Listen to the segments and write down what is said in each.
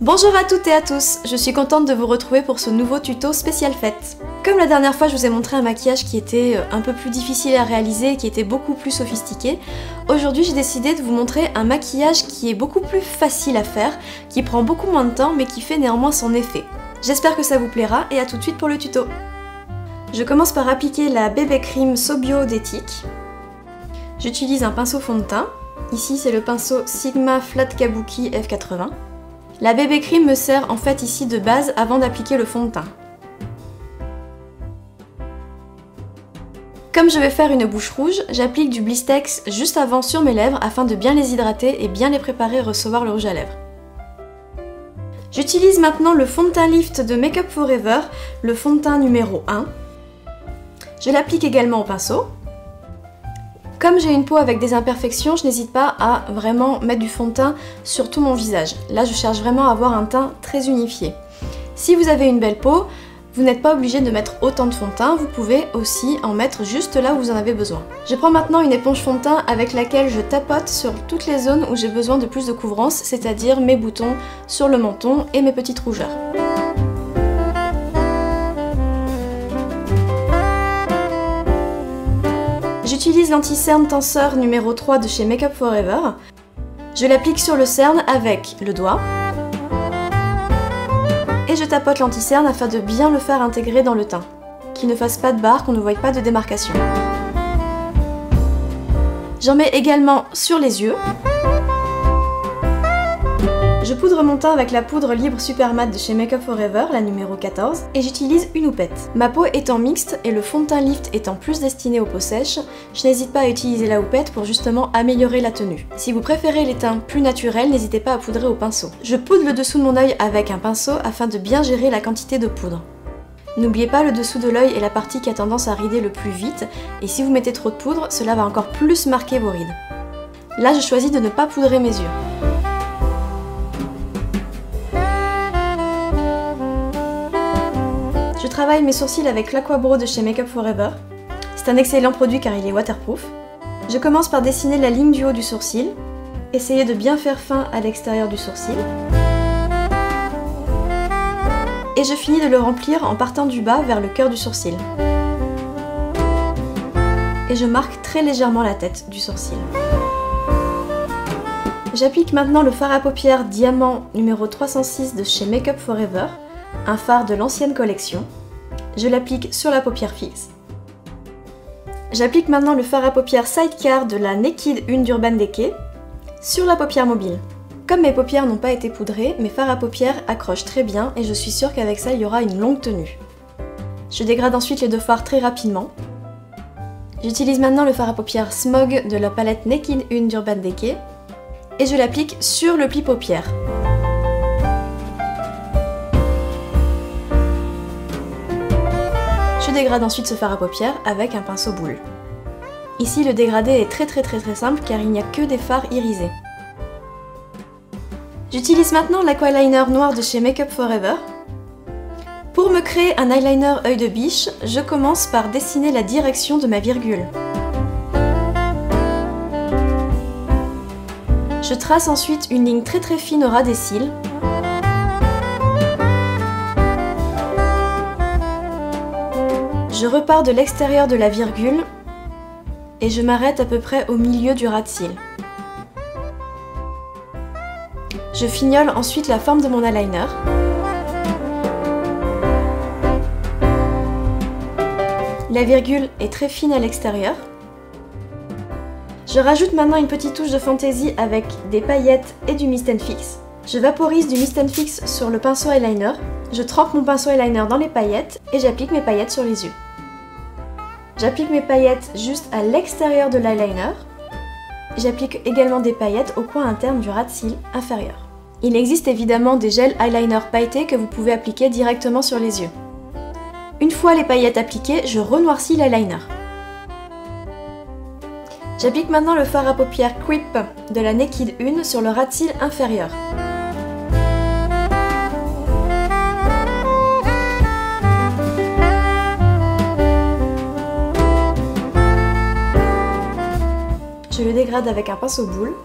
Bonjour à toutes et à tous, je suis contente de vous retrouver pour ce nouveau tuto spécial fête. Comme la dernière fois je vous ai montré un maquillage qui était un peu plus difficile à réaliser et qui était beaucoup plus sophistiqué, aujourd'hui j'ai décidé de vous montrer un maquillage qui est beaucoup plus facile à faire, qui prend beaucoup moins de temps mais qui fait néanmoins son effet. J'espère que ça vous plaira et à tout de suite pour le tuto. Je commence par appliquer la BB Cream So Bio d'Ethique. J'utilise un pinceau fond de teint, ici c'est le pinceau Sigma Flat Kabuki F80. La BB Cream me sert en fait ici de base avant d'appliquer le fond de teint. Comme je vais faire une bouche rouge, j'applique du Blistex juste avant sur mes lèvres afin de bien les hydrater et bien les préparer à recevoir le rouge à lèvres. J'utilise maintenant le fond de teint Lift de Make Up For Ever, le fond de teint numéro 1. Je l'applique également au pinceau. Comme j'ai une peau avec des imperfections, je n'hésite pas à vraiment mettre du fond de teint sur tout mon visage. Là, je cherche vraiment à avoir un teint très unifié. Si vous avez une belle peau, vous n'êtes pas obligé de mettre autant de fond de teint, vous pouvez aussi en mettre juste là où vous en avez besoin. Je prends maintenant une éponge fond de teint avec laquelle je tapote sur toutes les zones où j'ai besoin de plus de couvrance, c'est-à-dire mes boutons sur le menton et mes petites rougeurs. J'utilise l'anti-cerne tenseur numéro 3 de chez Make Up For Ever. Je l'applique sur le cerne avec le doigt. Et je tapote l'anti-cerne afin de bien le faire intégrer dans le teint. Qu'il ne fasse pas de barre, qu'on ne voie pas de démarcation. J'en mets également sur les yeux. Je poudre mon teint avec la poudre libre super mat de chez Make Up For Ever, la numéro 14, et j'utilise une houppette. Ma peau étant mixte et le fond de teint Lift étant plus destiné aux peaux sèches, je n'hésite pas à utiliser la houppette pour justement améliorer la tenue. Si vous préférez les teints plus naturels, n'hésitez pas à poudrer au pinceau. Je poudre le dessous de mon œil avec un pinceau afin de bien gérer la quantité de poudre. N'oubliez pas, le dessous de l'œil est la partie qui a tendance à rider le plus vite, et si vous mettez trop de poudre, cela va encore plus marquer vos rides. Là, je choisis de ne pas poudrer mes yeux. Je travaille mes sourcils avec l'Aqua-Brow de chez Make Up For Ever. C'est un excellent produit car il est waterproof. Je commence par dessiner la ligne du haut du sourcil. Essayez de bien faire fin à l'extérieur du sourcil. Et je finis de le remplir en partant du bas vers le cœur du sourcil. Et je marque très légèrement la tête du sourcil. J'applique maintenant le fard à paupières Diamant numéro 306 de chez Make Up For Ever, un fard de l'ancienne collection. Je l'applique sur la paupière fixe. J'applique maintenant le fard à paupières Sidecar de la Naked 1 d'Urban Decay sur la paupière mobile. Comme mes paupières n'ont pas été poudrées, mes fards à paupières accrochent très bien et je suis sûre qu'avec ça il y aura une longue tenue. Je dégrade ensuite les deux fards très rapidement. J'utilise maintenant le fard à paupières Smog de la palette Naked 1 d'Urban Decay et je l'applique sur le pli paupières. Je dégrade ensuite ce fard à paupières avec un pinceau boule. Ici le dégradé est très simple car il n'y a que des fards irisés. J'utilise maintenant l'Aqua-Liner noir de chez Make Up For Ever. Pour me créer un eyeliner œil de biche, je commence par dessiner la direction de ma virgule. Je trace ensuite une ligne très fine au ras des cils. Je repars de l'extérieur de la virgule et je m'arrête à peu près au milieu du ras de cils. Je fignole ensuite la forme de mon eyeliner. La virgule est très fine à l'extérieur. Je rajoute maintenant une petite touche de fantaisie avec des paillettes et du Mist & Fix. Je vaporise du Mist & Fix sur le pinceau eyeliner. Je trempe mon pinceau eyeliner dans les paillettes et j'applique mes paillettes sur les yeux. J'applique mes paillettes juste à l'extérieur de l'eyeliner. J'applique également des paillettes au coin interne du ras de cils inférieur. Il existe évidemment des gels eyeliner pailletés que vous pouvez appliquer directement sur les yeux. Une fois les paillettes appliquées, je renoircis l'eyeliner. J'applique maintenant le fard à paupières Creep de la Naked 1 sur le ras de cils inférieur. Je le dégrade avec un pinceau boule.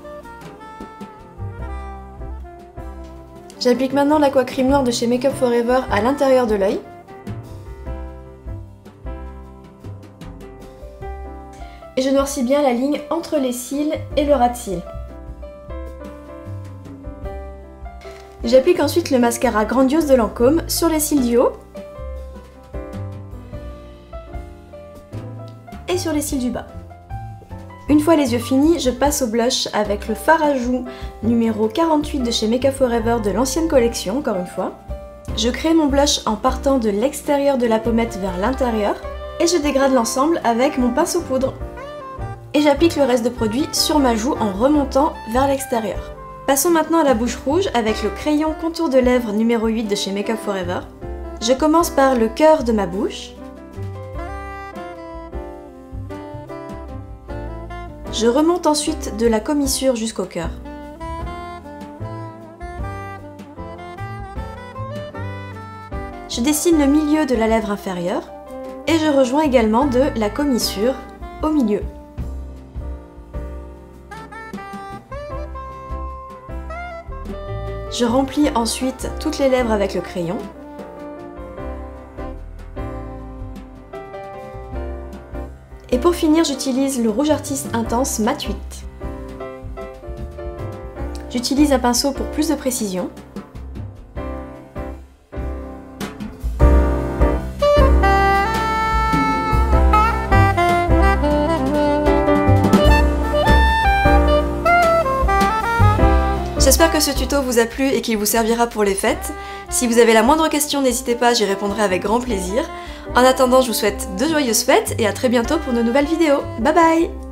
J'applique maintenant l'aqua cream noir de chez Make Up For Ever à l'intérieur de l'œil. Et je noircis bien la ligne entre les cils et le ras de cils. J'applique ensuite le mascara Grandiose de Lancôme sur les cils du haut et sur les cils du bas. Une fois les yeux finis, je passe au blush avec le fard à joues numéro 48 de chez Make Up For Ever de l'ancienne collection, encore une fois. Je crée mon blush en partant de l'extérieur de la pommette vers l'intérieur et je dégrade l'ensemble avec mon pinceau poudre. Et j'applique le reste de produit sur ma joue en remontant vers l'extérieur. Passons maintenant à la bouche rouge avec le crayon contour de lèvres numéro 8 de chez Make Up For Ever. Je commence par le cœur de ma bouche. Je remonte ensuite de la commissure jusqu'au cœur. Je dessine le milieu de la lèvre inférieure et je rejoins également de la commissure au milieu. Je remplis ensuite toutes les lèvres avec le crayon. Et pour finir, j'utilise le rouge artiste intense mat 8. J'utilise un pinceau pour plus de précision. J'espère que ce tuto vous a plu et qu'il vous servira pour les fêtes. Si vous avez la moindre question, n'hésitez pas, j'y répondrai avec grand plaisir. En attendant, je vous souhaite de joyeuses fêtes et à très bientôt pour de nouvelles vidéos. Bye bye!